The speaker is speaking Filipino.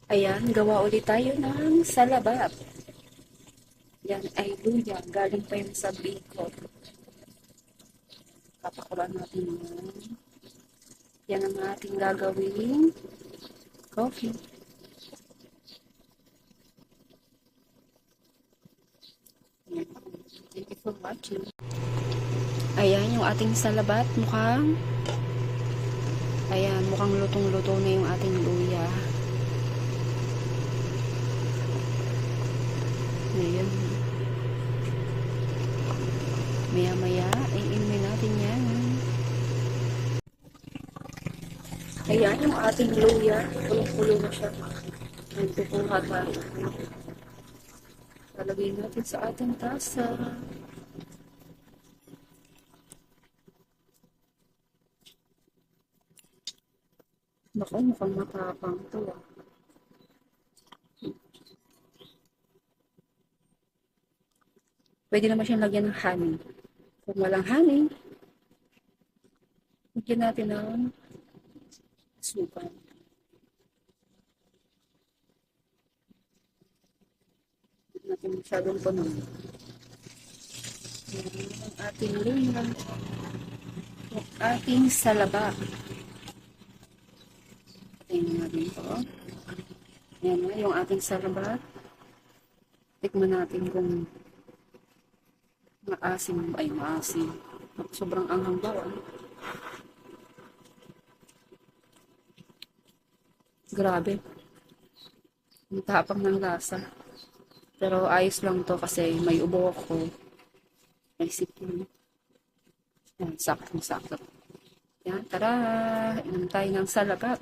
Ayan, gawa ulit tayo ng salabat. Yan ay luya. Galing pa yun sa Bicol. Papakulan natin yan. Yan ang ating gagawing coffee. Yan. Thank you for watching. Ayan, yung ating salabat. Mukhang lutong-luto na yung ating luya. Ayan. Maya-maya, iinumin natin yan. Ayan yung ating luya. Pulong-pulo na siya. Nagpupuha tayo. Lalagay natin sa ating tasa. Naku, mukhang matapang to ah. Pwede naman siyang lagyan ng honey. Kung walang honey, lagyan natin ng asukal. Hindi natin masyadong puno. Yan ang ating luya. Yung ating salaba. Tingnan natin ito. Yan na, yung ating salaba. Tikman natin kung maasim. Ay, maasim. Sobrang anghang daw. Grabe. Ang tapang ng lasa. Pero ayos lang to kasi may ubo ako. May sipin. Yan, sakto-sakto. Yan, tara. Inom tayo ng salabat.